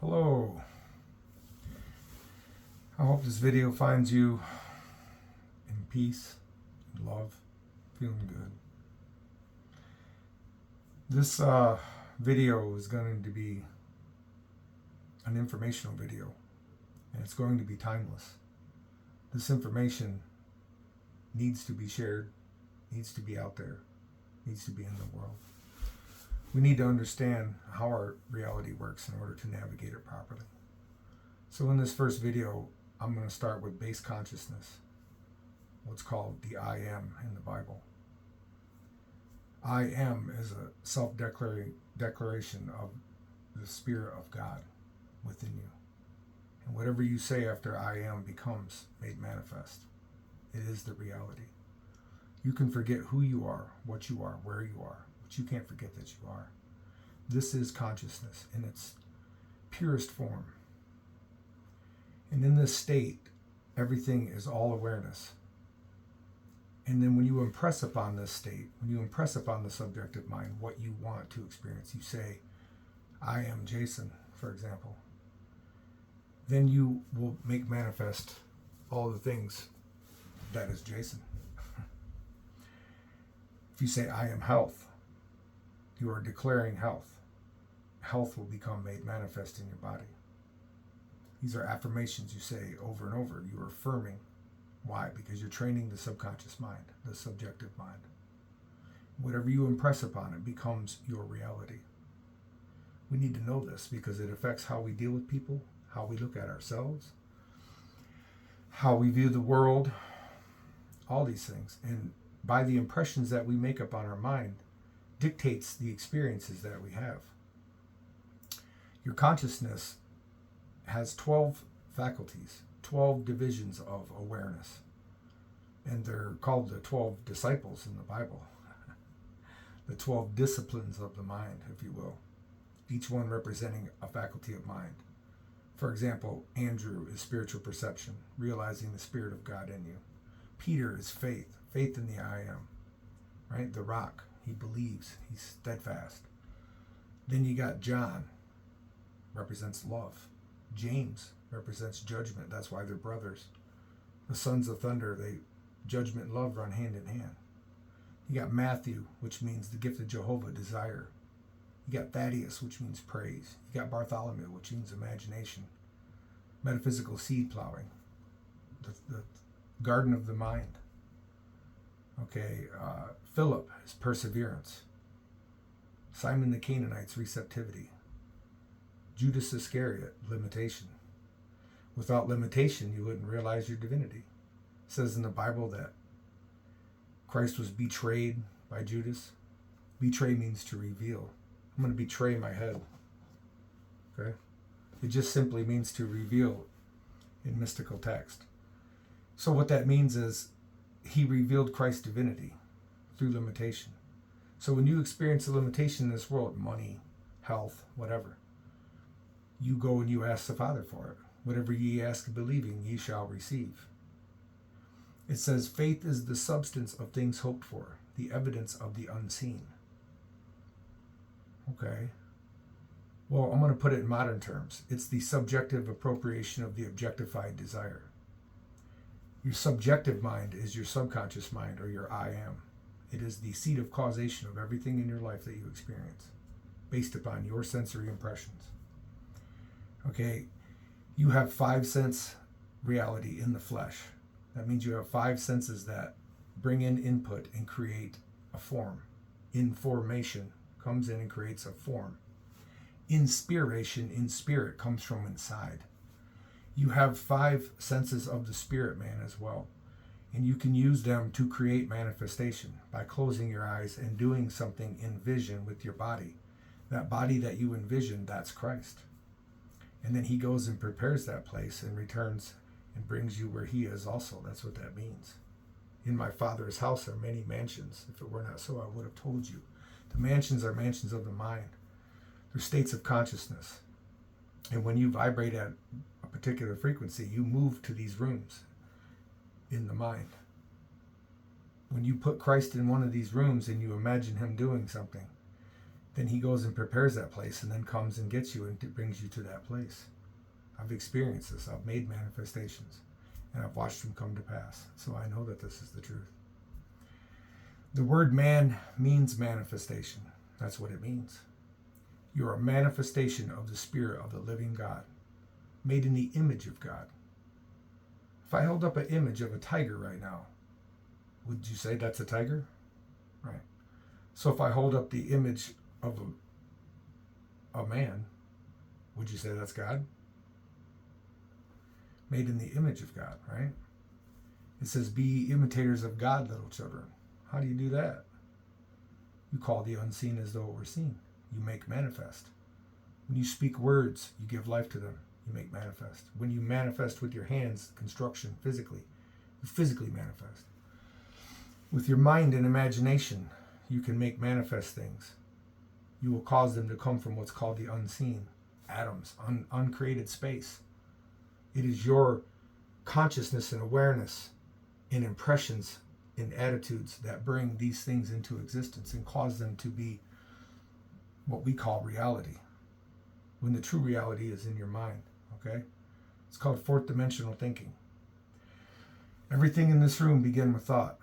Hello. I hope this video finds you in peace, in love, feeling good. This video is going to be an informational video, and it's going to be timeless. This information needs to be shared, needs to be out there, needs to be in the world. We need to understand how our reality works in order to navigate it properly. So in this first video, I'm going to start with base consciousness, what's called the I am in the Bible. I am is a self-declaration of the Spirit of God within you. And whatever you say after I am becomes made manifest. It is the reality. You can forget who you are, what you are, where you are, but you can't forget that you are. This is consciousness in its purest form. And in this state, everything is all awareness. And then when you impress upon this state, when you impress upon the subjective mind what you want to experience, you say, I am Jason, for example, then you will make manifest all the things that is Jason. If you say, I am health, you are declaring health. Health will become made manifest in your body. These are affirmations you say over and over. You are affirming. Why? Because you're training the subconscious mind, the subjective mind. Whatever you impress upon it becomes your reality. We need to know this because it affects how we deal with people, how we look at ourselves, how we view the world, all these things. And by the impressions that we make upon our mind dictates the experiences that we have. Your consciousness has 12 faculties, 12 divisions of awareness. And they're called the 12 disciples in the Bible. The 12 disciplines of the mind, if you will. Each one representing a faculty of mind. For example, Andrew is spiritual perception, realizing the Spirit of God in you. Peter is faith, faith in the I am. Right? The rock, he believes, he's steadfast. Then you got John, represents love. James represents judgment. That's why they're brothers. The sons of thunder, judgment and love run hand in hand. You got Matthew, which means the gift of Jehovah, desire. You got Thaddeus, which means praise. You got Bartholomew, which means imagination. Metaphysical seed plowing. The garden of the mind. Okay, Philip is perseverance. Simon the Canaanite's receptivity. Judas Iscariot, limitation. Without limitation, you wouldn't realize your divinity. It says in the Bible that Christ was betrayed by Judas. Betray means to reveal. I'm going to betray my head. Okay? It just simply means to reveal in mystical text. So what that means is he revealed Christ's divinity through limitation. So when you experience a limitation in this world, money, health, whatever, you go and you ask the Father for it. Whatever ye ask believing, ye shall receive. It says, faith is the substance of things hoped for, the evidence of the unseen. Okay. Well, I'm going to put it in modern terms. It's the subjective appropriation of the objectified desire. Your subjective mind is your subconscious mind, or your I am. It is the seat of causation of everything in your life that you experience, based upon your sensory impressions. Okay, you have 5 sense reality in the flesh. That means you have 5 senses that bring in input and create a form. Information comes in and creates a form. Inspiration in spirit comes from inside. You have 5 senses of the spirit man as well. And you can use them to create manifestation by closing your eyes and doing something in vision with your body. That body that you envision, that's Christ. And then he goes and prepares that place and returns and brings you where he is also. That's what that means. In my Father's house are many mansions. If it were not so, I would have told you. The mansions are mansions of the mind. They're states of consciousness. And when you vibrate at a particular frequency, you move to these rooms in the mind. When you put Christ in one of these rooms and you imagine him doing something, then he goes and prepares that place and then comes and gets you and brings you to that place. I've experienced this. I've made manifestations and I've watched them come to pass. So I know that this is the truth. The word man means manifestation. That's what it means. You're a manifestation of the Spirit of the living God, made in the image of God. If I held up an image of a tiger right now, would you say that's a tiger? Right. So if I hold up the image of a man, would you say that's God? Made in the image of God, right? It says, be imitators of God, little children. How do you do that? You call the unseen as though it were seen. You make manifest. When you speak words, you give life to them. You make manifest. When you manifest with your hands, construction, physically, you physically manifest. With your mind and imagination, you can make manifest things. You will cause them to come from what's called the unseen, atoms, uncreated space. It is your consciousness and awareness and impressions and attitudes that bring these things into existence and cause them to be what we call reality, when the true reality is in your mind, okay? It's called fourth dimensional thinking. Everything in this room began with thought.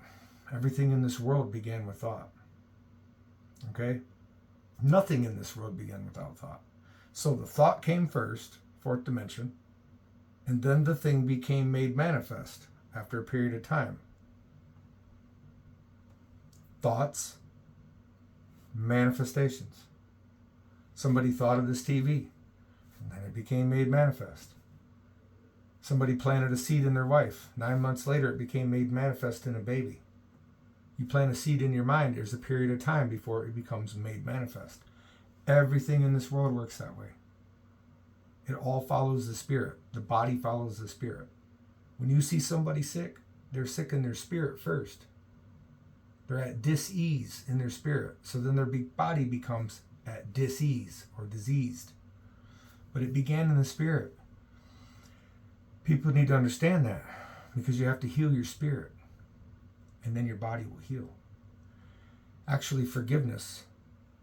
Everything in this world began with thought, okay? Nothing in this world began without thought. So the thought came first, fourth dimension, and then the thing became made manifest after a period of time. Thoughts, manifestations. Somebody thought of this TV, and then it became made manifest. Somebody planted a seed in their wife. 9 months later, it became made manifest in a baby. You plant a seed in your mind, there's a period of time before it becomes made manifest. Everything in this world works that way. It all follows the Spirit. The body follows the Spirit. When you see somebody sick, they're sick in their spirit first. They're at dis-ease in their spirit. So then their body becomes at dis-ease or diseased. But it began in the spirit. People need to understand that, because you have to heal your spirit, and then your body will heal. Actually, forgiveness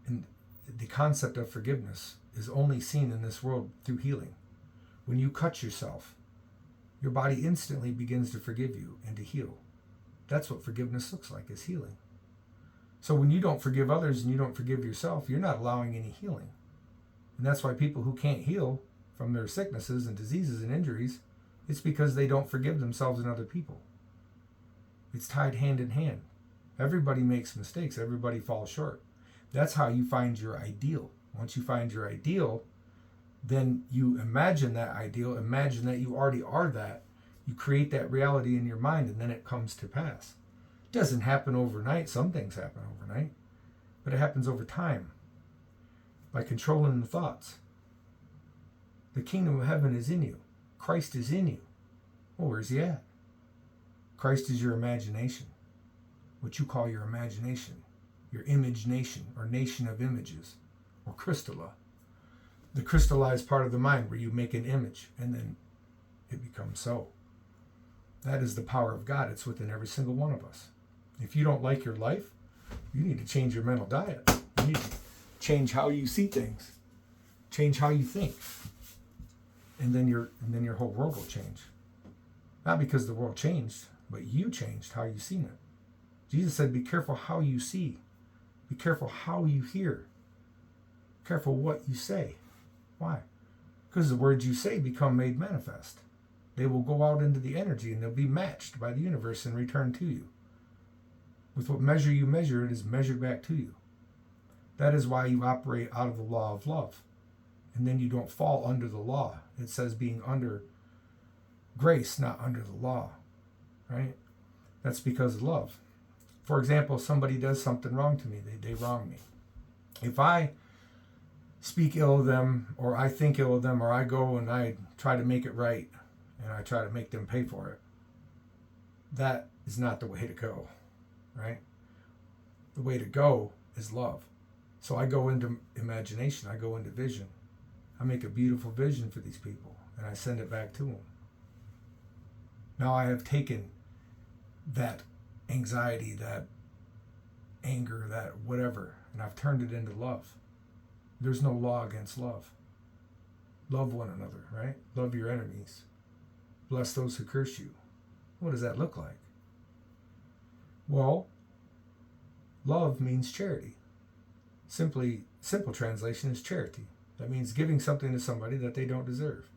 and the concept of forgiveness is only seen in this world through healing. When you cut yourself, your body instantly begins to forgive you and to heal. That's what forgiveness looks like, is healing. So when you don't forgive others and you don't forgive yourself, you're not allowing any healing. And that's why people who can't heal from their sicknesses and diseases and injuries, it's because they don't forgive themselves and other people. It's tied hand in hand. Everybody makes mistakes. Everybody falls short. That's how you find your ideal. Once you find your ideal, then you imagine that ideal. Imagine that you already are that. You create that reality in your mind, and then it comes to pass. It doesn't happen overnight. Some things happen overnight, but it happens over time by controlling the thoughts. The kingdom of heaven is in you. Christ is in you. Well, where's he at? Christ is your imagination, what you call your imagination, your image nation, or nation of images, or crystalla. The crystallized part of the mind where you make an image and then it becomes so. That is the power of God. It's within every single one of us. If you don't like your life, you need to change your mental diet. You need to change how you see things, change how you think, and then your whole world will change. Not because the world changed, but you changed how you seen it. Jesus said, be careful how you see. Be careful how you hear. Careful what you say. Why? Because the words you say become made manifest. They will go out into the energy and they'll be matched by the universe and return to you. With what measure you measure, it is measured back to you. That is why you operate out of the law of love. And then you don't fall under the law. It says being under grace, not under the law. Right? That's because of love. For example, somebody does something wrong to me. They wrong me. If I speak ill of them, or I think ill of them, or I go and I try to make it right, and I try to make them pay for it, that is not the way to go, right? The way to go is love. So I go into imagination, I go into vision. I make a beautiful vision for these people, and I send it back to them. Now I have taken that anxiety, that anger, that whatever, and I've turned it into love. There's no law against love. Love one another, right? Love your enemies. Bless those who curse you. What does that look like? Well, love means charity. Simple translation is charity. That means giving something to somebody that they don't deserve.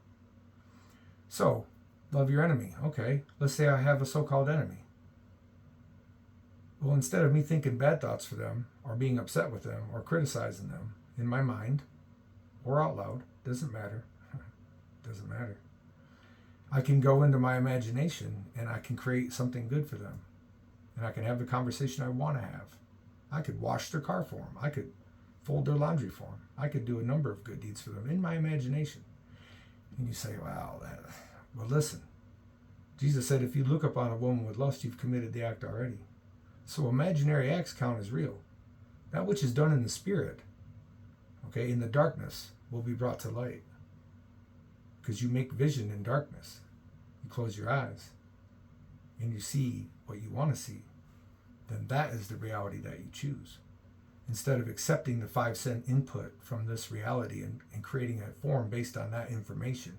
So, love your enemy. Okay, let's say I have a so-called enemy. Well, instead of me thinking bad thoughts for them, or being upset with them, or criticizing them in my mind, or out loud, doesn't matter. Doesn't matter. I can go into my imagination and I can create something good for them. And I can have the conversation I want to have. I could wash their car for them. I could fold their laundry for them. I could do a number of good deeds for them in my imagination. And you say, wow, well, listen. Jesus said, if you look upon a woman with lust, you've committed the act already. So imaginary acts count as real. That which is done in the spirit, okay, in the darkness, will be brought to light. Because you make vision in darkness. You close your eyes and you see what you want to see. Then that is the reality that you choose. Instead of accepting the 5 cent input from this reality and creating a form based on that information,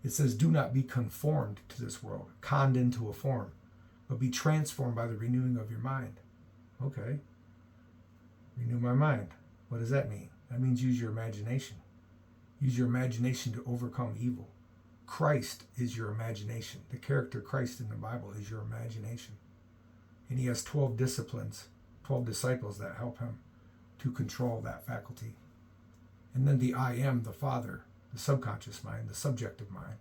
it says, do not be conformed to this world, conned into a form, but be transformed by the renewing of your mind. Okay. Renew my mind. What does that mean? That means use your imagination. Use your imagination to overcome evil. Christ is your imagination. The character Christ in the Bible is your imagination. And he has 12 disciplines, 12 disciples that help him to control that faculty. And then the I am, the Father, the subconscious mind, the subjective mind,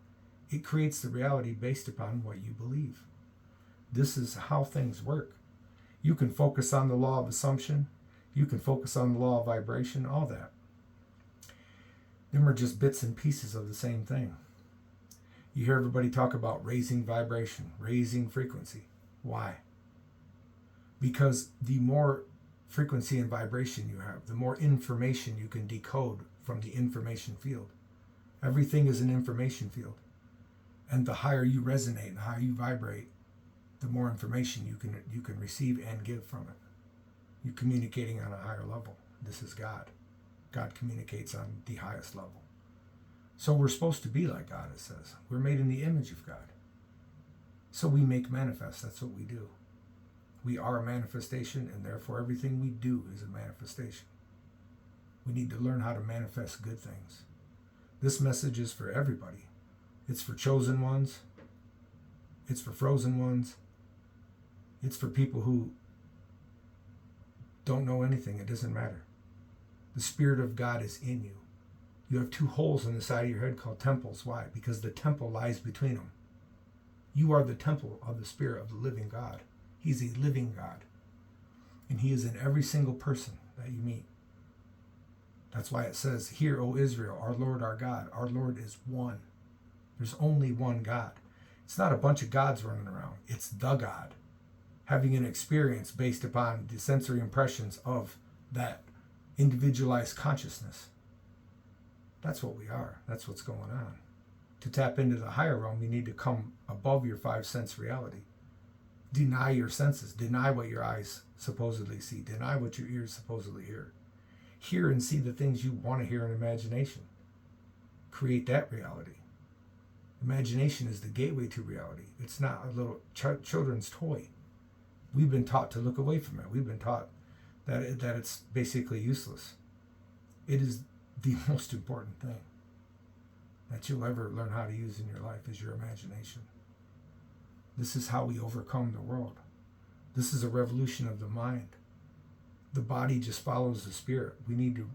it creates the reality based upon what you believe. This is how things work. You can focus on the law of assumption. You can focus on the law of vibration, all that. Them are just bits and pieces of the same thing. You hear everybody talk about raising vibration, raising frequency. Why? Because the more frequency and vibration you have, the more information you can decode from the information field. Everything is an information field. And the higher you resonate, the higher you vibrate, the more information you can receive and give from it. You're communicating on a higher level. This is God. God communicates on the highest level. So we're supposed to be like God, it says. We're made in the image of God. So we make manifest. That's what we do. We are a manifestation, and therefore everything we do is a manifestation. We need to learn how to manifest good things. This message is for everybody. It's for chosen ones. It's for frozen ones. It's for people who don't know anything. It doesn't matter. The Spirit of God is in you. You have 2 holes in the side of your head called temples. Why? Because the temple lies between them. You are the temple of the Spirit of the living God. He's a living God. And he is in every single person that you meet. That's why it says, hear, O Israel, our Lord, our God. Our Lord is one. There's only one God. It's not a bunch of gods running around. It's the God. Having an experience based upon the sensory impressions of that individualized consciousness. That's what we are. That's what's going on. To tap into the higher realm, you need to come above your 5 sense reality. Deny your senses. Deny what your eyes supposedly see. Deny what your ears supposedly hear. Hear and see the things you want to hear in imagination. Create that reality. Imagination is the gateway to reality. It's not a little children's toy. We've been taught to look away from it. We've been taught that it's basically useless. It is the most important thing that you'll ever learn how to use in your life is your imagination. This is how we overcome the world. This is a revolution of the mind. The body just follows the spirit. We need to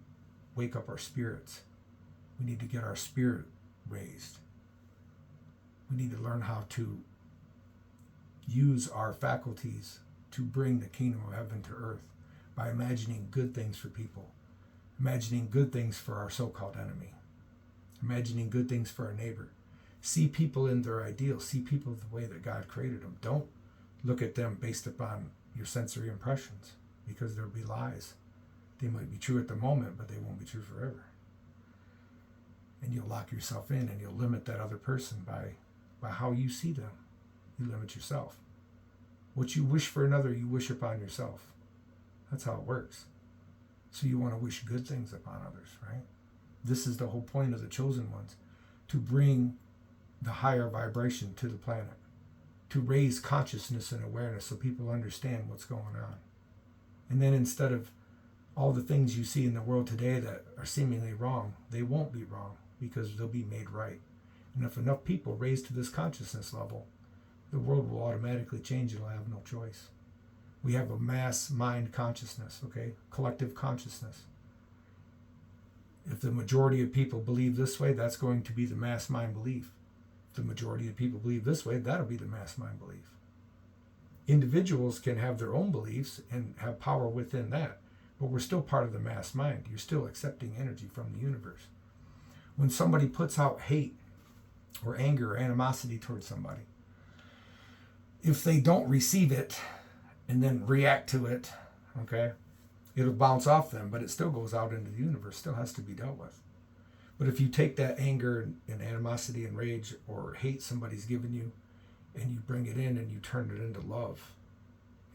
wake up our spirits. We need to get our spirit raised. We need to learn how to use our faculties to bring the kingdom of heaven to earth by imagining good things for people, imagining good things for our so-called enemy, imagining good things for our neighbor. See people in their ideal. See people the way that God created them. Don't look at them based upon your sensory impressions, because there'll be lies. They might be true at the moment, but they won't be true forever. And you'll lock yourself in, and you'll limit that other person by how you see them. You limit yourself. What you wish for another, you wish upon yourself. That's how it works. So you want to wish good things upon others, right? This is the whole point of the chosen ones, to bring the higher vibration to the planet, to raise consciousness and awareness so people understand what's going on. And then instead of all the things you see in the world today that are seemingly wrong, they won't be wrong because they'll be made right. And if enough people raise to this consciousness level, the world will automatically change. It'll have no choice. We have a mass mind consciousness, okay? Collective consciousness. If the majority of people believe this way, that's going to be the mass mind belief. If the majority of people believe this way, that'll be the mass mind belief. Individuals can have their own beliefs and have power within that, but we're still part of the mass mind. You're still accepting energy from the universe. When somebody puts out hate or anger or animosity towards somebody, if they don't receive it and then react to it, okay, it'll bounce off them, but it still goes out into the universe, still has to be dealt with. But if you take that anger and animosity and rage or hate somebody's given you, and you bring it in and you turn it into love,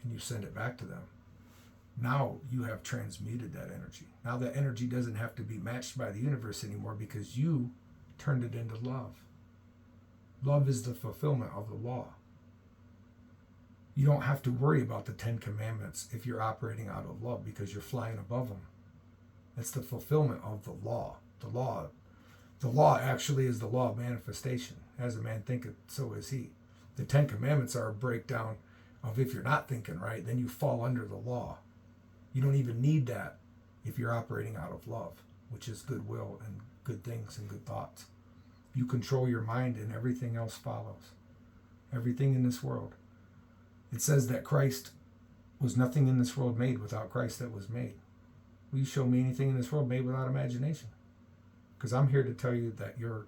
and you send it back to them, now you have transmuted that energy. Now that energy doesn't have to be matched by the universe anymore because you turned it into love. Love is the fulfillment of the law. You don't have to worry about the 10 Commandments if you're operating out of love because you're flying above them. It's the fulfillment of the law. The law actually is the law of manifestation. As a man thinketh, so is he. The 10 Commandments are a breakdown of if you're not thinking right, then you fall under the law. You don't even need that if you're operating out of love, which is goodwill and good things and good thoughts. You control your mind and everything else follows. Everything in this world. It says that Christ was nothing in this world made without Christ that was made. Will you show me anything in this world made without imagination? Because I'm here to tell you that your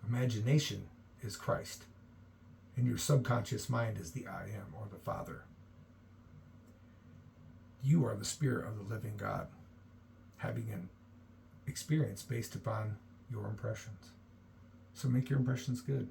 imagination is Christ. And your subconscious mind is the I am, or the Father. You are the spirit of the living God, having an experience based upon your impressions. So make your impressions good.